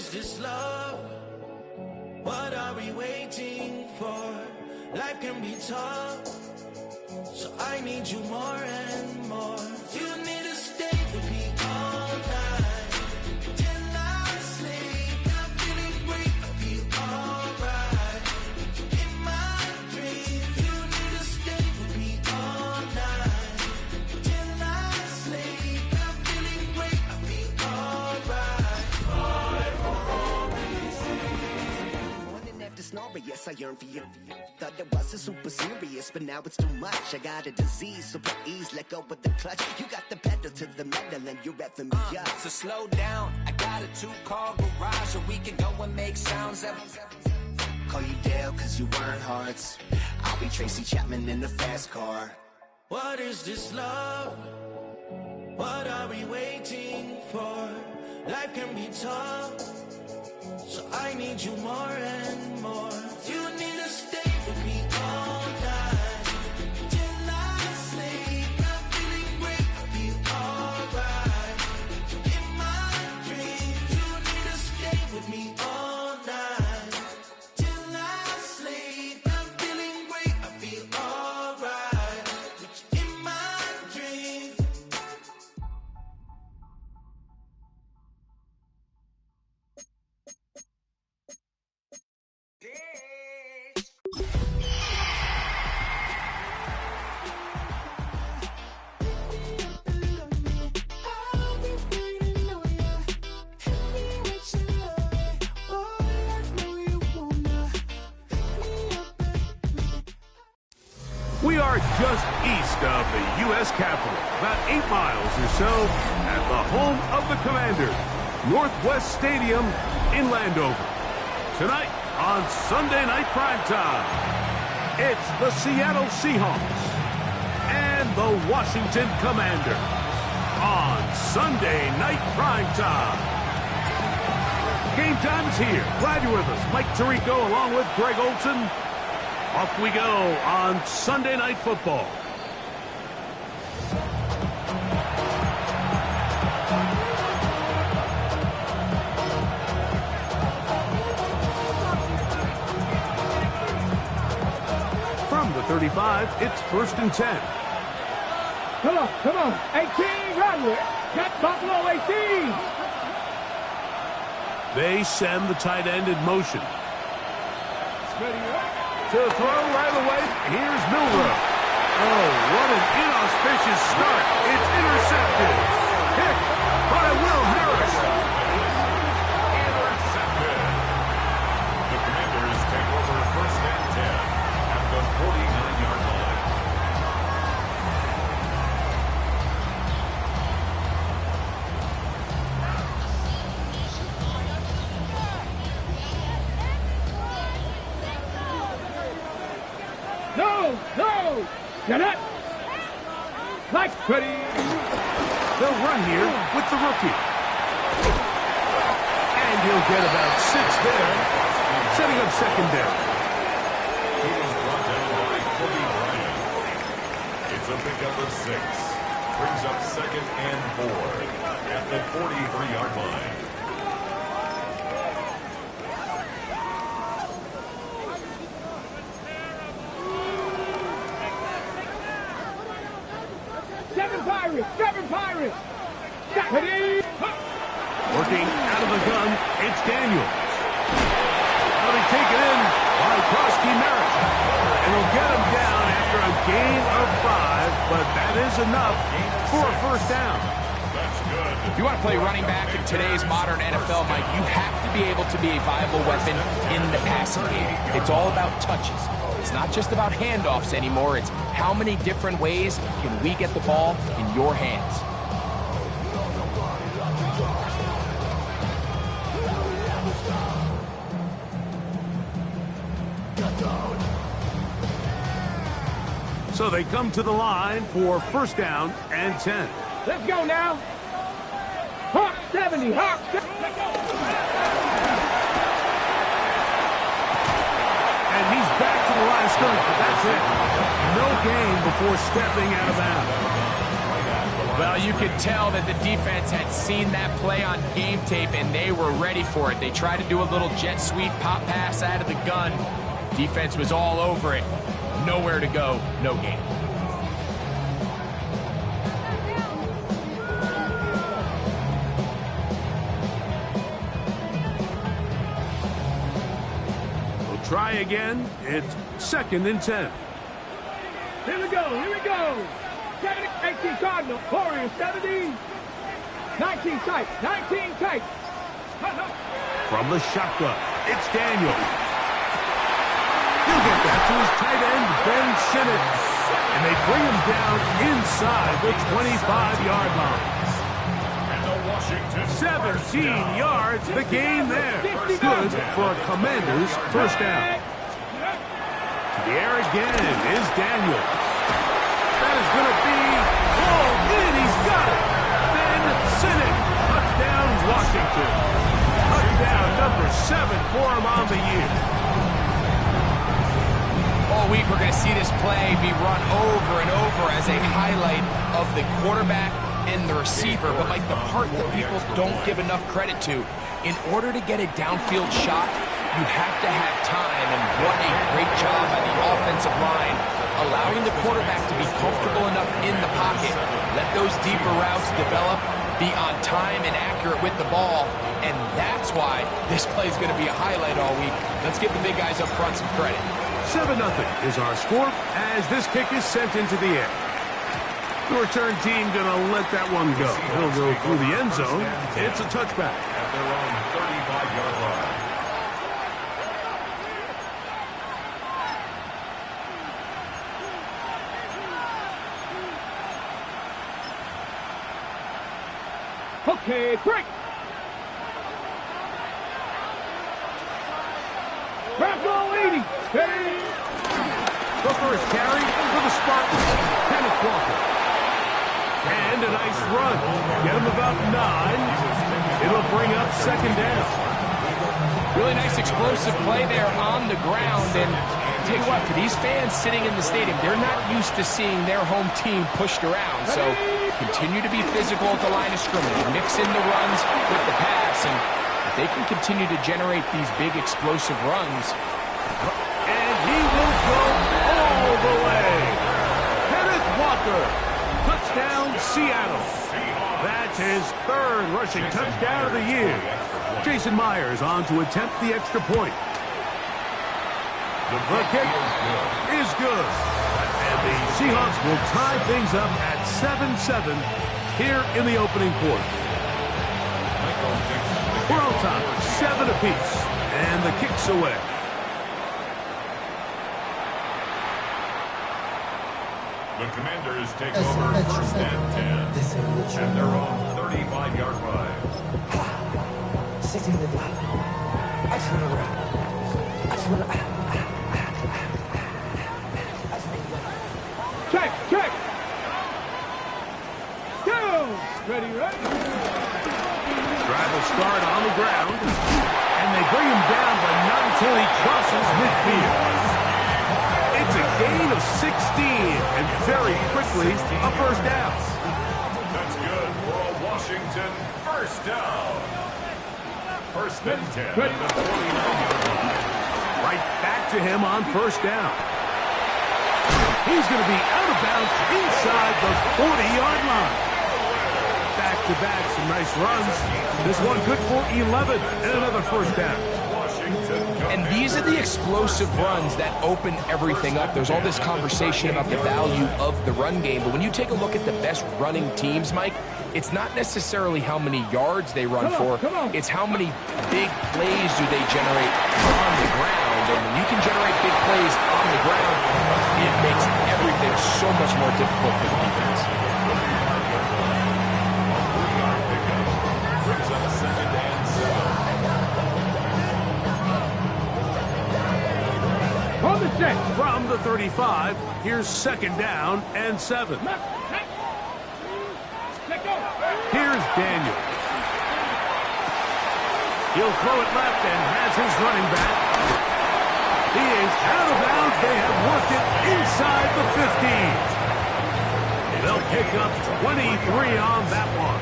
is this love? What are we waiting for? Life can be tough, so I need you more and more. You need to stay with me all night till I sleep. I'm feeling great, I feel alright. In my dreams, you need to stay with me all night till I sleep. I'm feeling great, I feel alright. Morning after snoring, yes, I yearn for you. Thought it wasn't super serious, but now it's too much. I got a disease, so please let go with the clutch. You got the pedal to the metal and you're revving me up. So slow down, I got a 2-car garage, or we can go and make sounds that... Call you Dale, cause you weren't hearts. I'll be Tracy Chapman in the fast car. What is this love? What are we waiting for? Life can be tough, so I need you more and more. You need to stay with me all night till I sleep. I'm feeling great, I feel alright. In my dreams, you need to stay with me all night till I sleep. I'm feeling great, I feel alright. In my dreams. We are just east of the U.S. Capitol, about 8 miles or so, at the home of the Commanders, Northwest Stadium in Landover. Tonight on Sunday Night Primetime, it's the Seattle Seahawks and the Washington Commanders on Sunday Night Primetime. Game time is here. Glad you're with us. Mike Tirico along with Greg Olson. Off we go on Sunday Night Football. From the 35, it's 1st and 10. Come on. 18, run with it. Got Buffalo 18. They send the tight end in motion. To throw right away, here's Milroe. Oh, what an inauspicious start. It's intercepted. Hit by Will Harris. Intercepted. The Commanders take over 1st and 10 at the 49-yard line. No! Get it! Nice, Pretty! They'll run here with the rookie. And he'll get about 6 there, setting up second down. He was brought down by Kobe Bryant. It's a pickup of 6. Brings up 2nd and 4 at the 43-yard line. Seven Pirates! Ready? Working out of the gun, it's Daniels. Now they take it in by Krosky Merritt. And he'll get him down after a gain of 5, but that is enough for a 1st down. That's good. If you want to play running back in today's modern NFL, Mike, you have to be able to be a viable weapon in the passing game. It's all about touches. It's not just about handoffs anymore. It's how many different ways can we get the ball in your hands. So they come to the line for 1st down and 10. Let's go now. Hawk 70, Hawk 70. And he's back to the line of scrimmage. That's it. No gain before stepping out of bounds. Well, you could tell that the defense had seen that play on game tape, and they were ready for it. They tried to do a little jet sweep pop pass out of the gun. Defense was all over it. Nowhere to go, no game. We'll try again. It's 2nd and 10. Here we go. 18 Cardinal, Warriors 17. 19 tight, 19 tight. From the shotgun, it's Daniel. He'll get that to his tight end, Ben Sinnott. And they bring him down inside the 25-yard line. And the Washington 17 yards, the gain there. Good for a Commanders first down. To the air again is Daniel. That is going to be hauled in. He's got it. Ben Sinnott. Touchdown, Washington. Touchdown number 7 for him on the year. All week we're going to see this play be run over and over as a highlight of the quarterback and the receiver. But like the part that people don't give enough credit to, in order to get a downfield shot, you have to have time. And what a great job by the offensive line, allowing the quarterback to be comfortable enough in the pocket, let those deeper routes develop, be on time and accurate with the ball, and that's why this play is going to be a highlight all week. Let's give the big guys up front some credit. 7-0 is our score as this kick is sent into the air. The return team going to let that one go. It'll go through the end zone. It's a touchback. at their own 35-yard line. Okay, break. Bravo 80. Hey. The first carry for the Spartans. Kenneth Walker. And a nice run. Get him about 9. It'll bring up second down. Really nice explosive play there on the ground. And tell you what, for these fans sitting in the stadium, they're not used to seeing their home team pushed around. So continue to be physical at the line of scrimmage. Mix in the runs with the pass. And if they can continue to generate these big explosive runs. And he will go all the way. Kenneth Walker. Touchdown, Seattle. That's his third rushing touchdown of the year. Jason Myers on to attempt the extra point. The kick is good. And the Seahawks will tie things up at 7-7 here in the opening quarter. We're on top, 7 apiece, and the kick's away. The Commanders take over first and 10 at their own 35-yard line. Check, check. Down. Ready, ready. Drive will start on the ground, and they bring him down, but not until he crosses midfield. It's a gain of 16, and very quickly, a first down. That's good for a Washington first down. First and 10 at the 49-yard line. Right back to him on first down. He's going to be out of bounds inside the 40-yard line. Back-to-back, some nice runs. This one good for 11 and another first down. And these are the explosive runs that open everything up. There's all this conversation about the value of the run game, but when you take a look at the best running teams, Mike, it's not necessarily how many yards they run for. It's how many big plays do they generate on the ground. And when you can generate big plays on the ground, it makes everything so much more difficult for the defense. Brings up second and 7. On the check. From the 35, here's second down and 7. Here's Daniel. He'll throw it left and has his running back. He is out of bounds. They have worked it inside the 15. They'll pick up 23 on that one.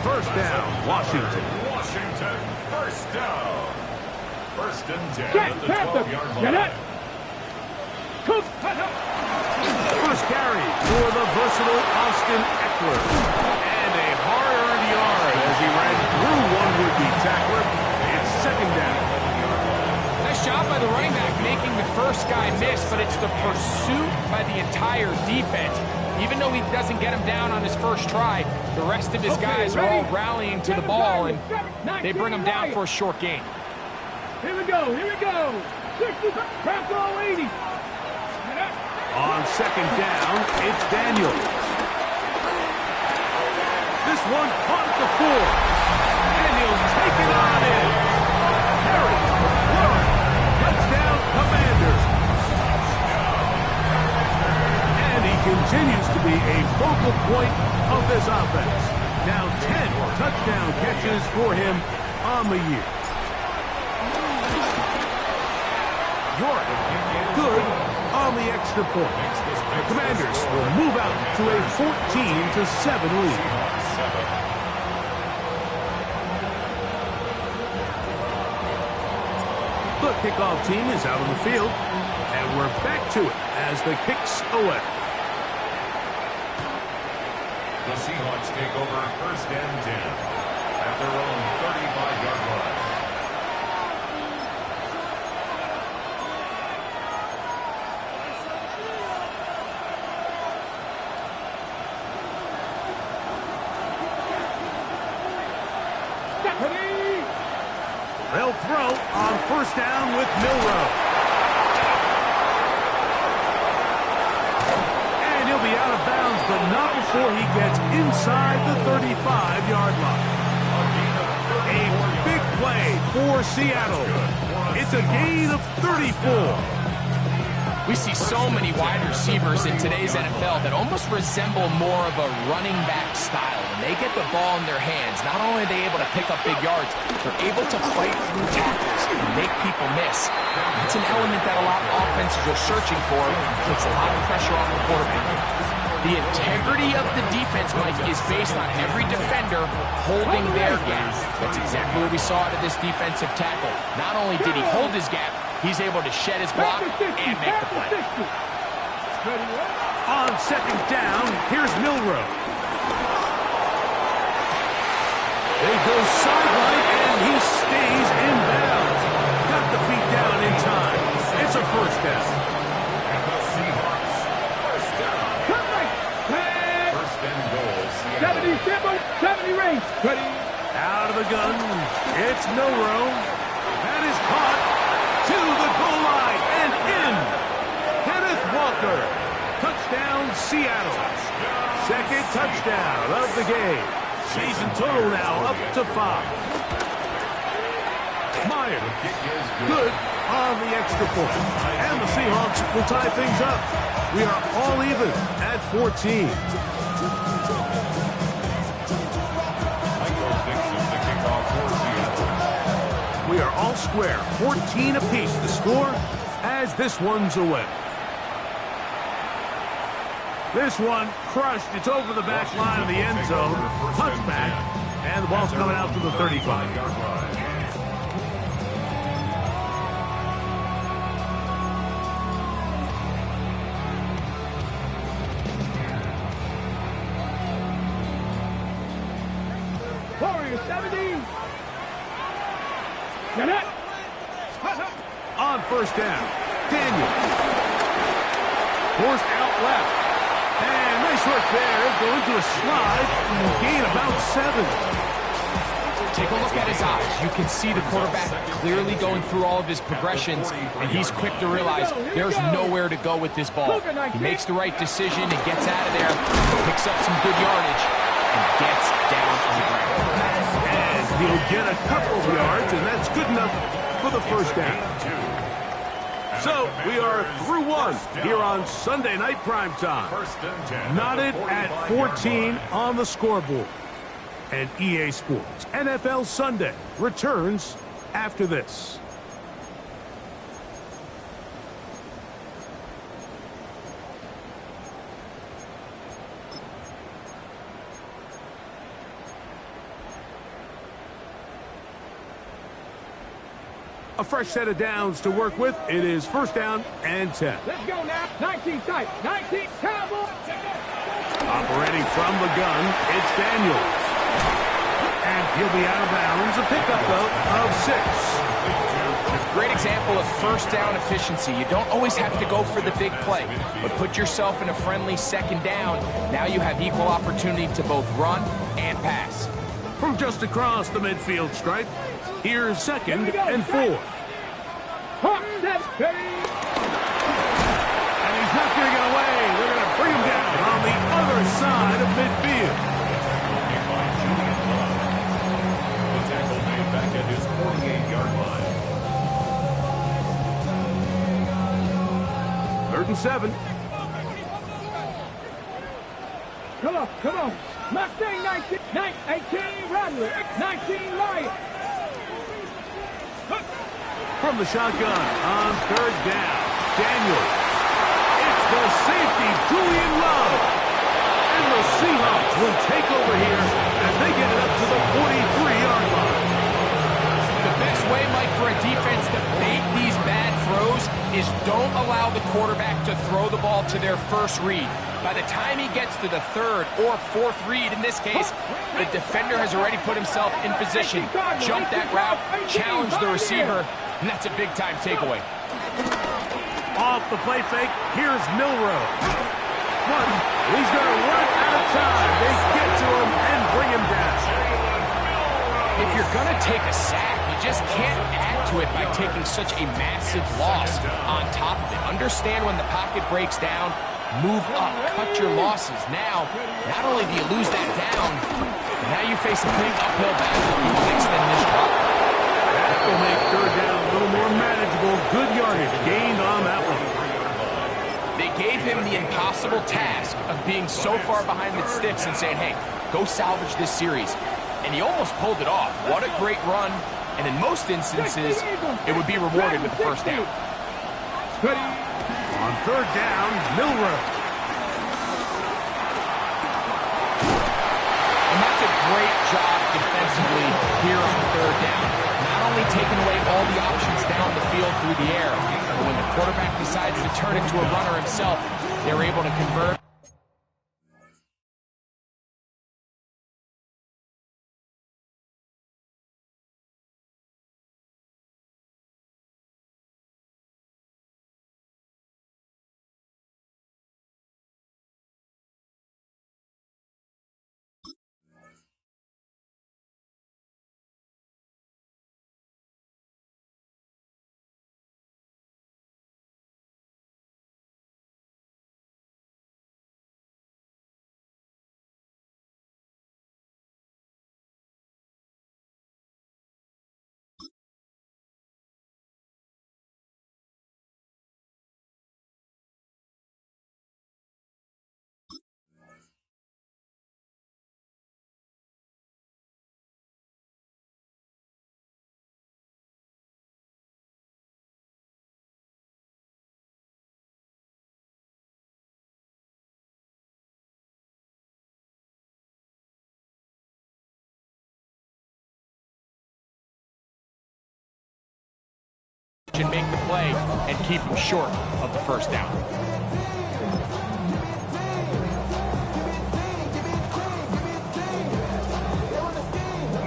First down, Washington. Washington, first down. First and 10 Check, at the Panther. 12-yard Get line. it. Cook. First carry for the versatile Austin Eckler. And a hard-earned yard as he ran through one would-be tackler. It's second down. Nice job by the running back making the first guy miss, but it's the pursuit by the entire defense. Even though he doesn't get him down on his first try, the rest of his guys are all rallying to the ball, and they bring him down for a short gain. Here we go. 60, Bronco 80. On second down, it's Daniels. This one caught at the 4. And he'll take it on in. Harry, run. Touchdown, Commanders. And he continues to be a focal point of this offense. Now 10 touchdown catches for him on the year. York, good on the extra point. The Commanders will move out to a 14-7 lead. The kickoff team is out on the field, and we're back to it as the kick's away. The Seahawks take over first and 10 at their own 35-yard line. They'll throw on first down with Milroe. And he'll be out of bounds, but not before he gets inside the 35-yard line. A big play for Seattle. It's a gain of 34. We see so many wide receivers in today's NFL that almost resemble more of a running back style. When they get the ball in their hands, not only are they able to pick up big yards, they're able to fight through tackles and make people miss. That's an element that a lot of offenses are searching for. It takes a lot of pressure off the quarterback. The integrity of the defense, Mike, is based on every defender holding their gap. That's exactly what we saw out of this defensive tackle. Not only did he hold his gap, he's able to shed his block and make the play. On second down, here's Milroe. They go sideline, and he stays in bounds. Got the feet down in time. It's a first down. And the Seahawks, first down. First and goal, Seattle. 70 range. Ready. Out of the gun, it's Milroe. That is caught to the goal line and in. Kenneth Walker. Touchdown, Seattle. Second touchdown of the game. Season total now up to 5. Meyer, good on the extra point. And the Seahawks will tie things up. We are all even at 14. We are all square, 14 apiece the score as this one's away. This one crushed. It's over the back line of the end zone. Touchback. And the ball's coming out to the 35-yard line. Warriors 70. Get it. On first down, Daniel. Forced out left. And nice work there. Go into a slide and gain about 7. Take a look at his eyes. You can see the quarterback clearly going through all of his progressions, and he's quick to realize there's nowhere to go with this ball. He makes the right decision and gets out of there, picks up some good yardage, and gets down on the ground. And he'll get a couple of yards, and that's good enough for the first down. So we are through one here on Sunday Night Primetime. Knotted at 14 on the scoreboard. And EA Sports NFL Sunday returns after this. A fresh set of downs to work with. It is first down and 10. Let's go now. 19 tight. 19 Cowboys. Operating from the gun, it's Daniels. And he'll be out of bounds. A pickup, though, of 6. Great example of first down efficiency. You don't always have to go for the big play, but put yourself in a friendly second down. Now you have equal opportunity to both run and pass. From just across the midfield stripe, here's second and 4. That's ready. And he's not going to get away. They're going to bring him down on the other side of midfield. The tackle made back at his 48-yard line. 3rd and 7. Come on, come on. Mustang 19, 18 Rattler, 19 Lion. From the shotgun on 3rd down, Daniels. It's the safety, Julian Love. And the Seahawks will take over here as they get it up to the 43-yard line. The best way, Mike, for a defense to bait these bad throws is don't allow the quarterback to throw the ball to their first read. By the time he gets to the 3rd or 4th read, in this case, the defender has already put himself in position, jumped that route, challenged the receiver, and that's a big-time takeaway. Off the play fake, here's Milroe. He's going to run out of time. They get to him and bring him down. If you're going to take a sack, you just can't add to it by taking such a massive loss on top of it. Understand when the pocket breaks down, move up, cut your losses. Now, not only do you lose that down, but now you face a big uphill battle to extend this drop. That will make 3rd down a little more manageable. Good yardage gained on that one. They gave him the impossible task of being so far behind the sticks and saying, hey, go salvage this series. And he almost pulled it off. What a great run. And in most instances, it would be rewarded with the first down. On 3rd down, Milroe. And that's a great job defensively here on 3rd down. Not only taking away all the options down the field through the air, but when the quarterback decides to turn it to a runner himself, they're able to convert. And make the play and keep him short of the first down.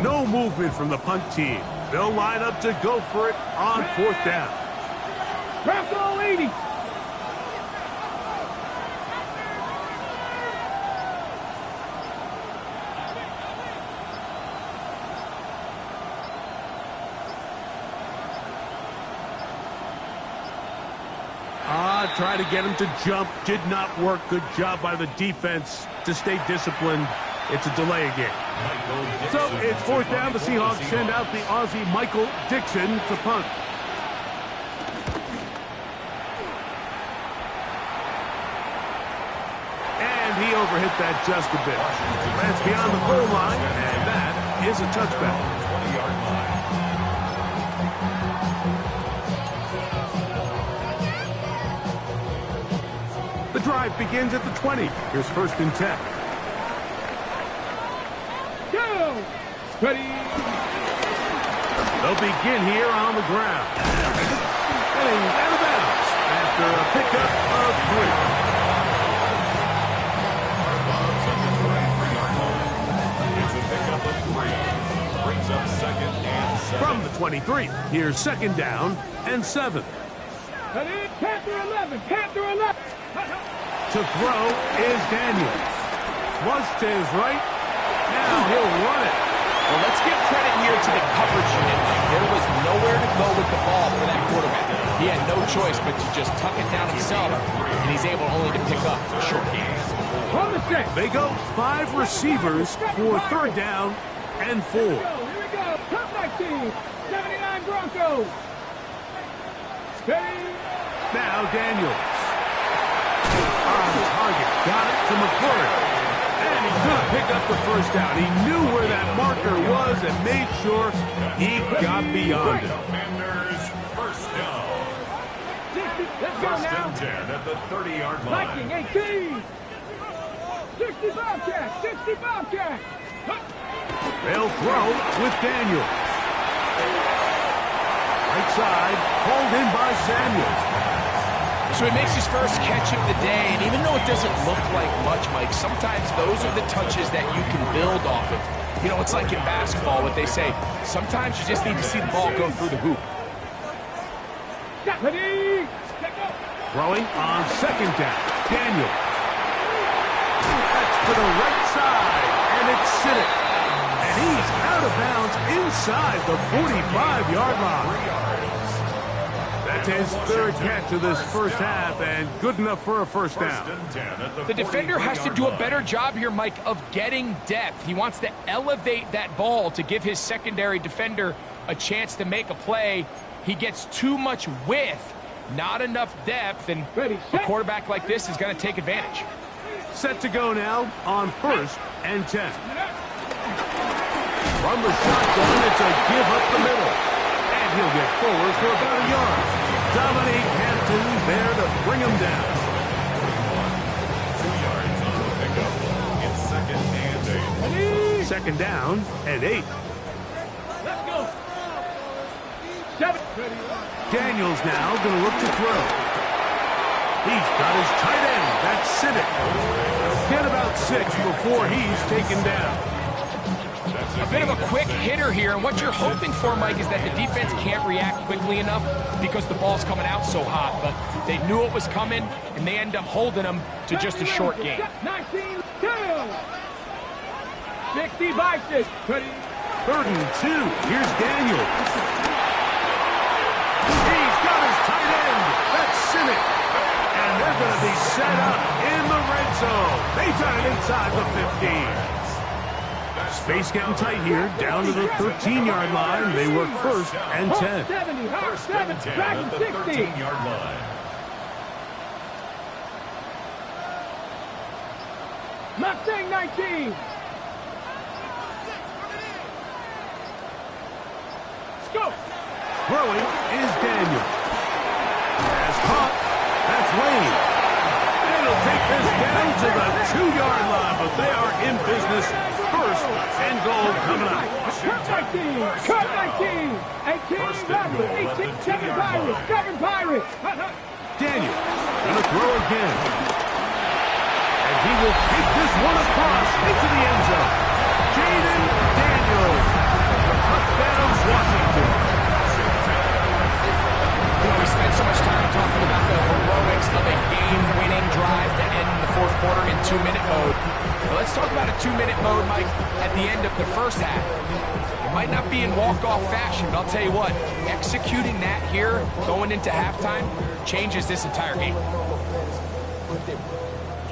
No movement from the punt team. They'll line up to go for it on 4th down. Press all 80. Try to get him to jump. Did not work. Good job by the defense to stay disciplined. It's a delay again. So it's 4th down. The Seahawks send out the Aussie Michael Dixon to punt. And he overhit that just a bit. That's beyond the goal line, and that is a touchback. 20-yard line. The drive begins at the 20. Here's 1st and 10. Go! Ready. The They'll begin here on the ground. And he's out of bounds after a pickup of 3. It's a pickup of 3. Brings up second and 7. From the 23, here's second down and 7. Panther 11, Panther 11. To throw is Daniels. Flush to his right. Now he'll run it. Well, let's give credit here to the coverage unit. There was nowhere to go with the ball for that quarterback. He had no choice but to just tuck it down himself, and he's able only to pick up a short gain. They go 5 receivers for third down and 4. Here we go. Top 19, 79 Broncos. Steady. Now Daniels. On target. Got it to McCourty. And he could pick up the first down. He knew where that marker was and made sure he got beyond it. Commanders first down. 60, let's go First now. and 10 at the 30-yard Viking line. 18. 60 Bobcats, 60 Bobcats. They'll throw with Daniels. Right side, pulled in by Samuels. So he makes his first catch of the day, and even though it doesn't look like much, Mike, sometimes those are the touches that you can build off of. You know, it's like in basketball, what they say, sometimes you just need to see the ball go through the hoop. Ready. Throwing on second down. Daniel. That's to the right side, and it's Siddick. And he's out of bounds inside the 45-yard line. That's his third catch of this first half, and good enough for a first down. The defender has to do a better job here, Mike, of getting depth. He wants to elevate that ball to give his secondary defender a chance to make a play. He gets too much width, not enough depth, and a quarterback like this is going to take advantage. Set to go now on first and 10. From the shotgun, it's a give up the middle. And he'll get forward for about a yard. Dominique Hampton there to bring him down. 2 yards on the pickup. It's second and 8. Second down and 8. Let's go. 7. Daniels now going to look to throw. He's got his tight end. That's Siddick. Get about 6 before he's taken down. A bit of a quick hitter here, and what you're hoping for, Mike, is that the defense can't react quickly enough because the ball's coming out so hot, but they knew it was coming, and they end up holding them to just a short gain. 19, 60 Vikings. Third and 2. Here's Daniels. He's got his tight end. That's Siddick. And they're going to be set up in the red zone. They've done it inside the 15. Space getting tight here, down to the 13-yard line. They work first and 10. 70, First and 10 at the 13-yard line. Mustang 19. Let's go. Throwing is Daniel. As caught, that's Lane. It'll take this down to the 2-yard line, but they are in business. First and goal coming up. Cut 19. Cut 19. 18 Rodgers. 18 7 Pirates. 7 Pirates. Daniel gonna throw again. And he will kick this one across into the end zone. Jaden Daniels. Touchdowns Washington. We spent so much time talking about the heroics of a game-winning drive to end the fourth quarter in 2-minute mode. Well, let's talk about a 2-minute mode, Mike, at the end of the first half. It might not be in walk-off fashion, but I'll tell you what, executing that here, going into halftime, changes this entire game.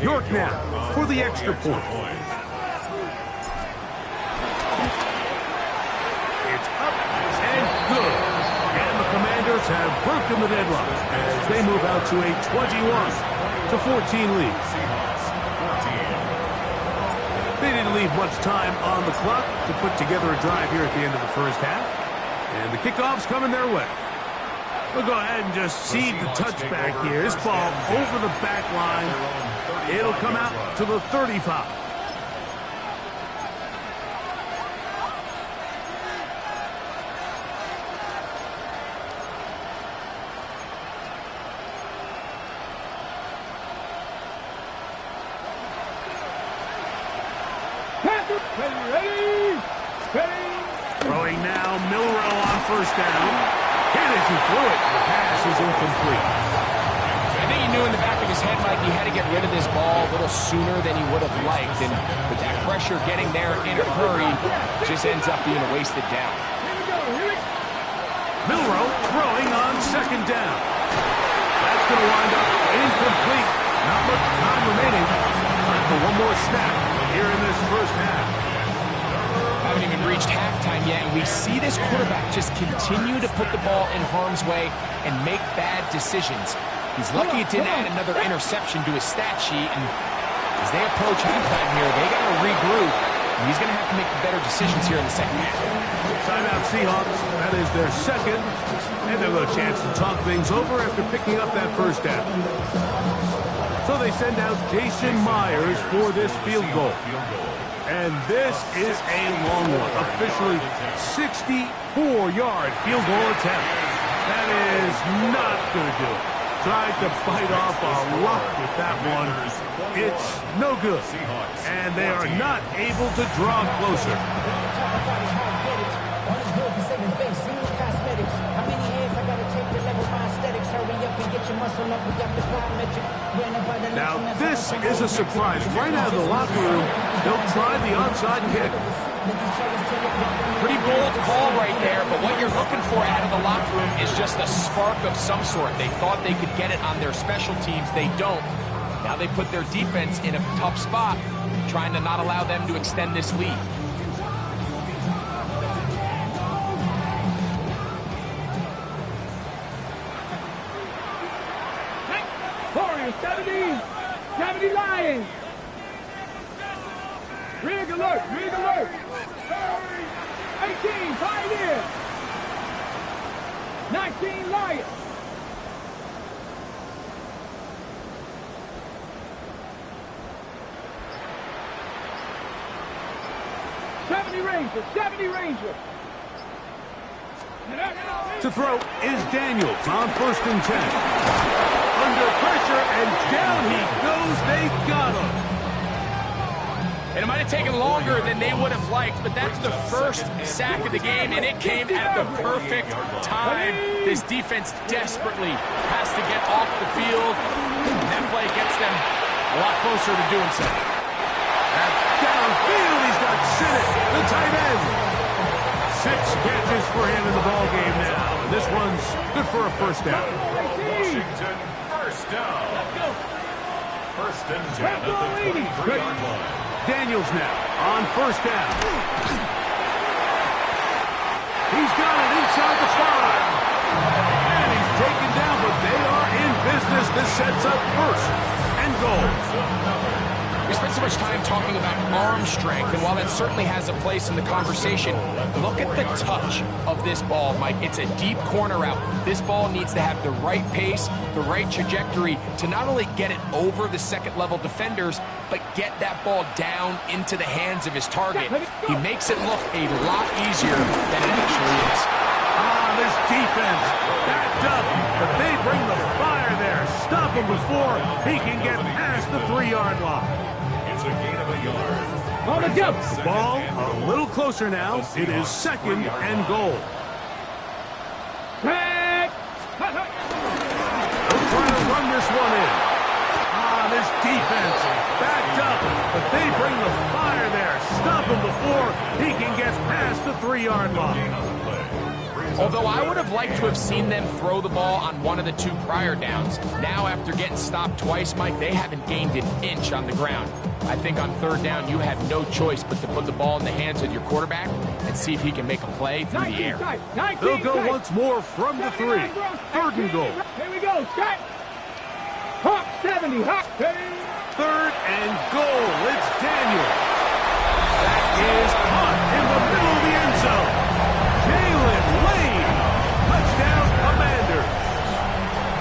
York now for the extra point. It's up and good. And the Commanders have broken the deadlock as they move out to a 21-14 lead. They didn't leave much time on the clock to put together a drive here at the end of the first half. And the kickoff's coming their way. We'll go ahead and just seed the touchback here. This ball over the back line. It'll come out to the 35. Ready. Throwing now, Milroe on first down. Hit as he threw it. The pass is incomplete. I think he knew in the back of his head, Mike, he had to get rid of this ball a little sooner than he would have liked. And with that pressure getting there in a hurry, just ends up being a wasted down. Milroe throwing on second down. That's going to wind up incomplete. Not much time remaining. Time for one more snap here in this first half. Haven't even reached halftime yet, and we see this quarterback just continue to put the ball in harm's way and make bad decisions. He's lucky it didn't add another interception to his stat sheet, and as they approach halftime here, they got to regroup, and he's going to have to make better decisions here in the second half. Timeout Seahawks. That is their second, and they'll have a chance to talk things over after picking up that first down. So they send out Jason Myers for this field goal. And this is a long one. Officially 64-yard field goal attempt. That is not going to do it. Tried to fight off a rock with that one. It's no good. And they are not able to draw closer. Now, this is a surprise. Right out of the locker room, they'll try the onside kick. Pretty bold call right there, but what you're looking for out of the locker room is just a spark of some sort. They thought they could get it on their special teams. They don't. Now they put their defense in a tough spot, trying to not allow them to extend this lead. Warriors, 70 Lions. Rig alert. 18 Pioneers. 19 Lions. 70 Rangers. To throw is Daniels on 1st and 10. Under pressure, and down he goes. They got him. And it might have taken longer than they would have liked, but that's the first sack of the game, and it came at the perfect time. This defense desperately has to get off the field. That play gets them a lot closer to doing so. At downfield, he's got Sinnott, the tight end. 6 catches for him in the ballgame now. And this one's good for a first down. Washington, first down. First and 10 at the 23-yard line. Daniels now on 1st down. He's got it inside the 5. And he's taken down, but they are in business. This sets up 1st and goal. We spent so much time talking about arm strength, and while that certainly has a place in the conversation, look at the touch of this ball, Mike. It's a deep corner route. This ball needs to have the right pace, the right trajectory to not only get it over the second-level defenders, but get that ball down into the hands of his target. He makes it look a lot easier than it actually is. This defense backed up, but they bring the fire there. Stop him before he can get past the 3-yard line. It's a gain of a yard. On the jump. The ball a little closer now. It is 2nd and goal. Back. They'll try to run this one in. This defense backed up, but they bring the fire there. Stop him before he can get past the 3-yard line. Although I would have liked to have seen them throw the ball on one of the 2 prior downs. Now, after getting stopped twice, Mike, they haven't gained an inch on the ground. I think on 3rd down, you have no choice but to put the ball in the hands of your quarterback and see if he can make a play through the air. They'll go once more from the 3. 3rd and goal. Here we go, Scott. Hawk 70, Hawk 70. 3rd and goal. It's Daniel. That is caught in the middle of the end zone. Jalen Lane. Touchdown, Commanders.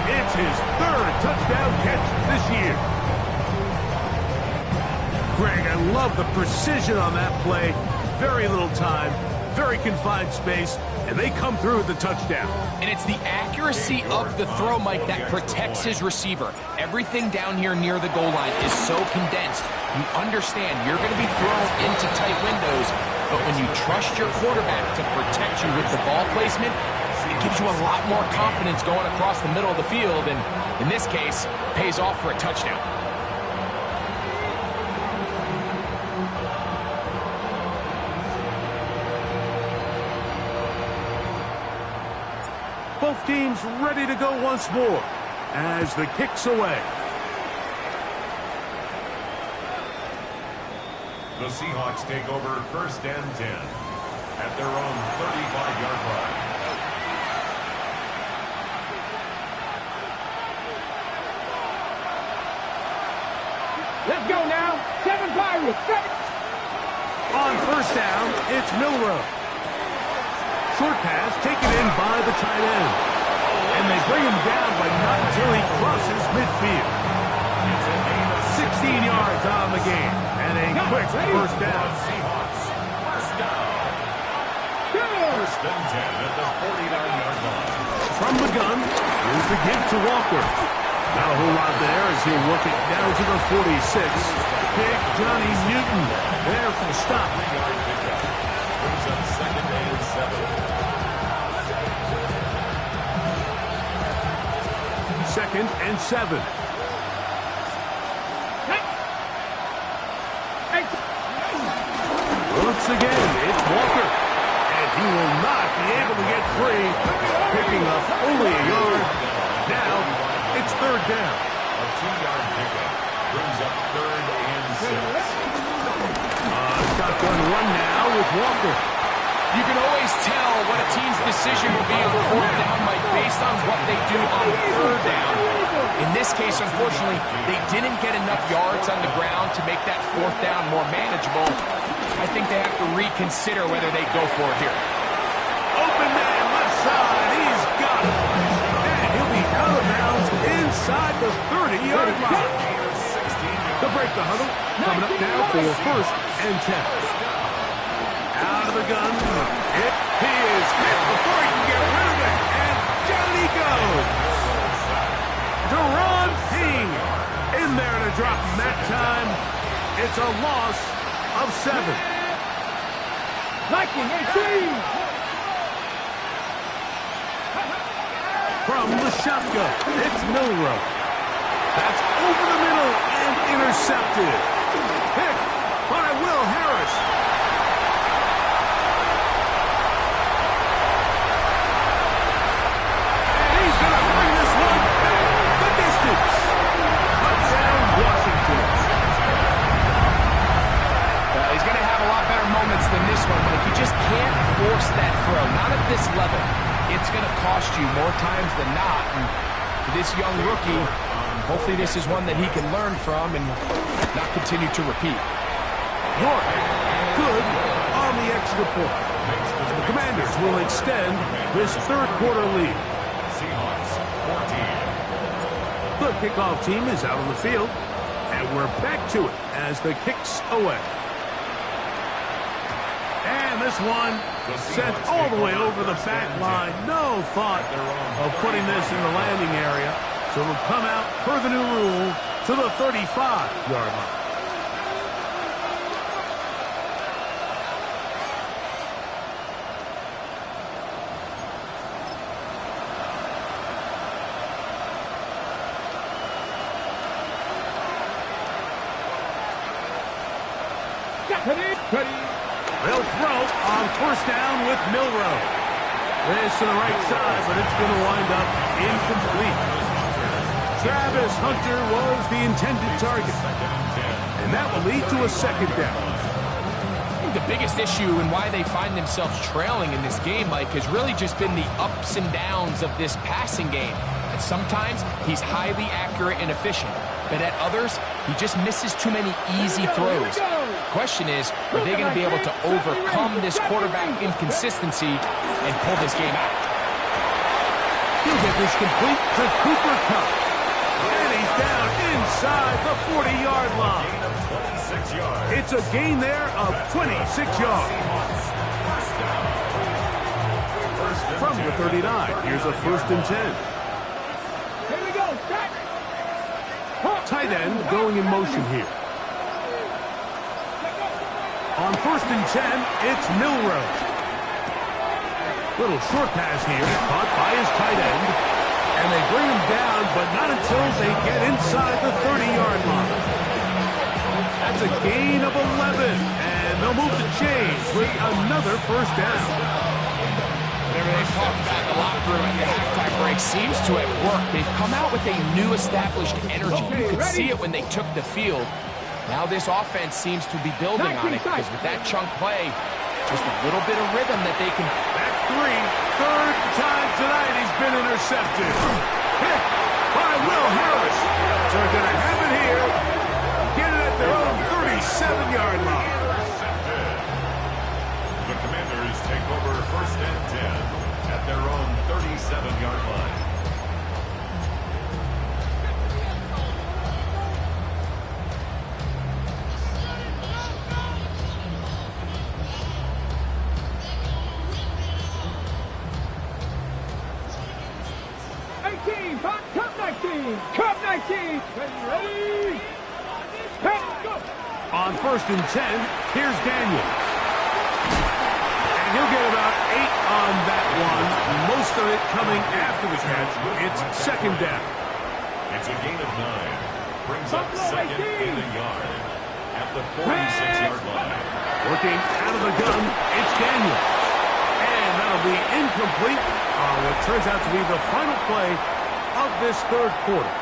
It's his 3rd touchdown catch this year. Greg, I love the precision on that play. Very little time, very confined space, and they come through with the touchdown. And it's the accuracy of the throw, Mike, that protects his receiver. Everything down here near the goal line is so condensed. You understand you're going to be thrown into tight windows, but when you trust your quarterback to protect you with the ball placement, it gives you a lot more confidence going across the middle of the field, and in this case, pays off for a touchdown. Both teams ready to go once more as the kick's away. The Seahawks take over 1st and 10 at their own 35-yard line. Let's go now. 7 Pirates. On 1st down, it's Milroe. Short pass taken in by the tight end. And they bring him down, but not until he crosses midfield. 16 yards on the game. And a quick 1st down. Seahawks, 1st down. 1st and 10 at the 49-yard line. From the gun, here's the give to Walker. Not a whole lot there as he'll work it down to the 46. Big Johnny Newton there for the stop. 3-yard pickup. Brings up 2nd and 7. 2nd and 7. Once again, it's Walker. And he will not be able to get free. Picking up only a yard. Now, it's 3rd down. A 2-yard pickup. Brings up 3rd and 6. Shotgun run now with Walker. You can always tell what a team's decision will be on 4th down, Mike, based on what they do on 3rd down. In this case, unfortunately, they didn't get enough yards on the ground to make that 4th down more manageable. I think they have to reconsider whether they go for it here. Open man, left side. He's got it. And he'll be out of bounds inside the 30-yard line. To break the huddle, coming up now for 1st and 10. Out of the gun. He is hit before he can get rid of it. And down he goes. Deron Payne in there to drop him that time. It's a loss of 7. Viking 18. From the shotgun, it's Milroe. That's over the middle and intercepted. Pick by Will Harris. And he's going to bring this one back the distance. Touchdown, Washington. Well, he's going to have a lot better moments than this one, but you just can't force that throw. Not at this level. It's going to cost you more times than not. And for this young rookie, hopefully this is one that he can learn from and not continue to repeat. York, good on the extra point. The Commanders will extend this 3rd quarter lead. Seahawks, 14. The kickoff team is out on the field, and we're back to it as the kick's away. And this one sent all the way over the back line. No thought of putting this in the landing area. So it'll come out per the new rule to the 35-yard line. They'll throw on 1st down with Milroe. This to the right side, but it's going to wind up incomplete. Travis Hunter was the intended target. And that will lead to a 2nd down. I think the biggest issue and why they find themselves trailing in this game, Mike, has really just been the ups and downs of this passing game. And sometimes he's highly accurate and efficient, but at others, he just misses too many easy throws. The question is, are they going to be able to overcome this quarterback inconsistency and pull this game out? He'll get this complete to Cooper Kupp. And he's down inside the 40-yard line. It's a gain there of 26 yards. from the 39. Here's a 1st and 10. Here we go. Start. Tight end going in motion here. On 1st and 10, it's Milroe. Little short pass here, caught by his tight end. And they bring him down, but not until they get inside the 30-yard line. That's a gain of 11, and they'll move the chains with another 1st down. Whatever they've talked about in the locker room at the halftime break seems to have worked. They've come out with a new established energy. You could see it when they took the field. Now this offense seems to be building on it, because with that chunk play, just a little bit of rhythm that they can... That's 3rd time tonight he's been intercepted. Hit by Will Harris. So they're going to have it here. Get it at their own 37-yard line. The Commanders take over 1st and 10 at their own 37-yard line. Cup 19. Ready. Go. On 1st and 10, here's Daniels. And he'll get about 8 on that one. Most of it coming after the catch. It's 2nd down. It's a gain of 9. Brings up 2nd and a yard at the 46-yard line. Working out of the gun, it's Daniels. And that'll be incomplete on what turns out to be the final play of this 3rd quarter.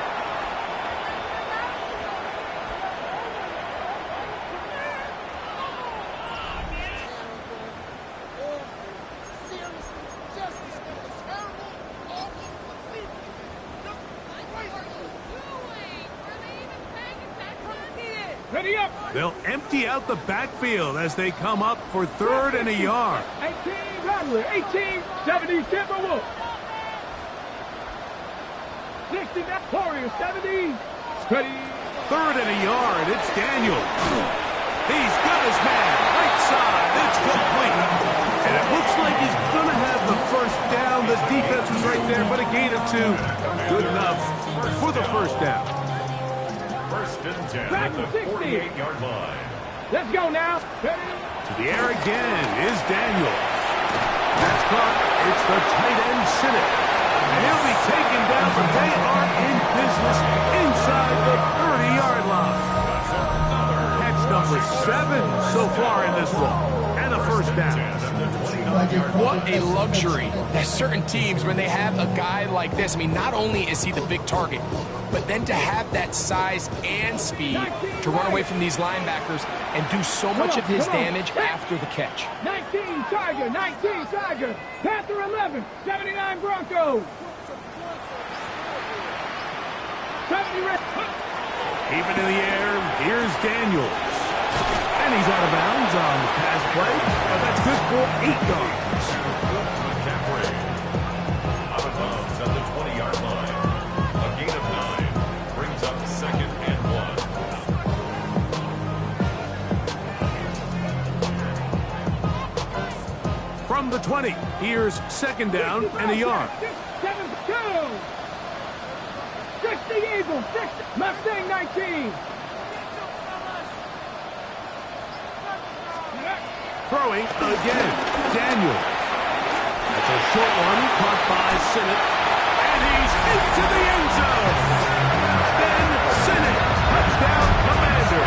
Ready up. They'll empty out the backfield as they come up for 3rd and a yard. 18 Rattler, 18, 70 Timberwolves. 60 Warriors, 70. Ready. 3rd and a yard. It's Daniels. He's got his man. Right side. It's complete. And it looks like he's going to have the 1st down. The defense was right there, but a gain of 2. Good enough for the 1st down. 1st and 10 at the 48-yard line. Let's go now. Ready. To the air again is Daniels. That's caught. It's the tight end, Sinnott. And he'll be taken down, but they are in business inside the 30-yard line. Catch number 7 so far in this one. And a 1st down. What a luxury. There's certain teams, when they have a guy like this, I mean, not only is he the big target, but then to have that size and speed to run away from these linebackers and do so much of his damage after the catch. 19 Tiger, 19 Tiger. Panther 11, 79 Broncos. 70 Red. Even in the air, here's Daniels. And he's out of bounds on the pass play, but that's good for 8 yards. McCaffrey out of bounds at the 20-yard line. A gain of 9 brings up 2nd and 1. From the 20, here's 2nd down and a yard. 7-2. 60 Eagles, 60. Mustang 19. Throwing again, Daniel. That's a short one, caught by Sinnott. And he's into the end zone. Ben Sinnott, touchdown Commander.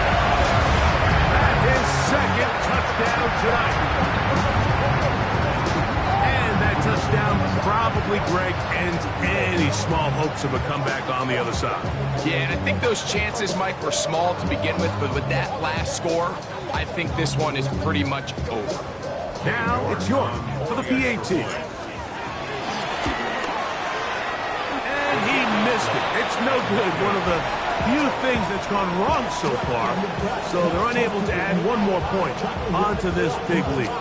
That is 2nd touchdown tonight. And that touchdown probably, Greg, ends any small hopes of a comeback on the other side. Yeah, and I think those chances, Mike, were small to begin with, but with that last score, I think this one is pretty much over. Now it's York for the PAT. And he missed it. It's no good. One of the few things that's gone wrong so far. So they're unable to add one more point onto this big lead.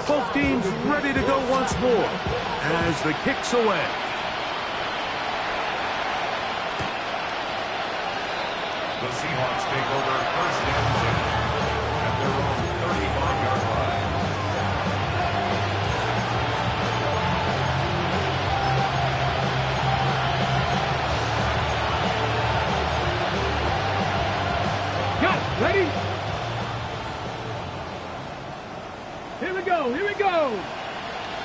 Both teams ready to go once more as the kick's away. The Seahawks take over first and 10 at their own 35-yard line. Got it. Ready? Here we go. Here we go.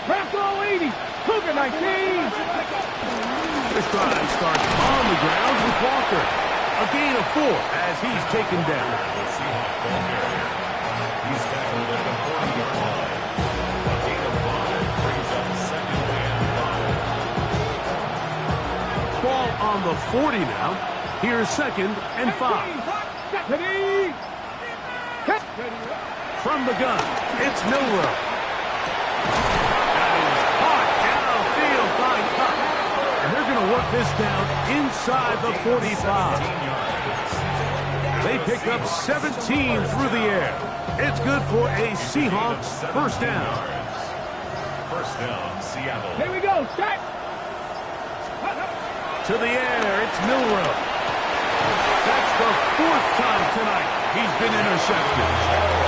Bronco 80. Cougar 19. This drive starts on the ground with Walker. A gain of 4 as he's taken down. The Seahawk ball carrier. He's tackled at the 40-yard line. A gain of 5 brings up second and 5. Ball on the 40 now. Here's second and 5. Ready? From the gun, it's Milroe. That is hot downfield by Kupp. And they're going to work this down inside the 45. They pick up 17 through the air. It's good for a Seahawks first down. First down, Seattle. Here we go. Start. To the air, it's Milroe. That's the 4th time tonight he's been intercepted.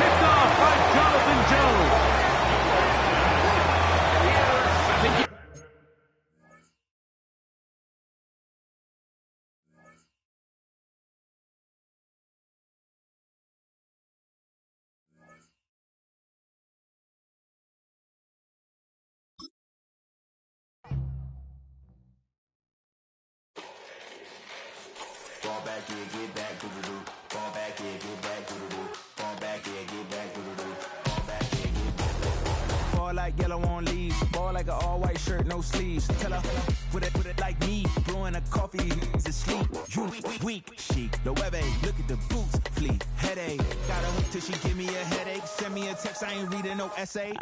Picked off by Jonathan Jones. Fall back, yeah, get back, doo-doo-doo. Fall back, yeah, get back, doo-doo-doo. Fall back, yeah, get back, doo-doo-doo. Fall back, yeah, get back. Fall like yellow on leaves. Ball like an all-white shirt, no sleeves. Tell her, put it like me. Blowing a coffee, to sleep. You weak, chic. The webby, look at the boots, fleet. Headache. Got a hook till she give me a headache. Send me a text, I ain't reading no essay.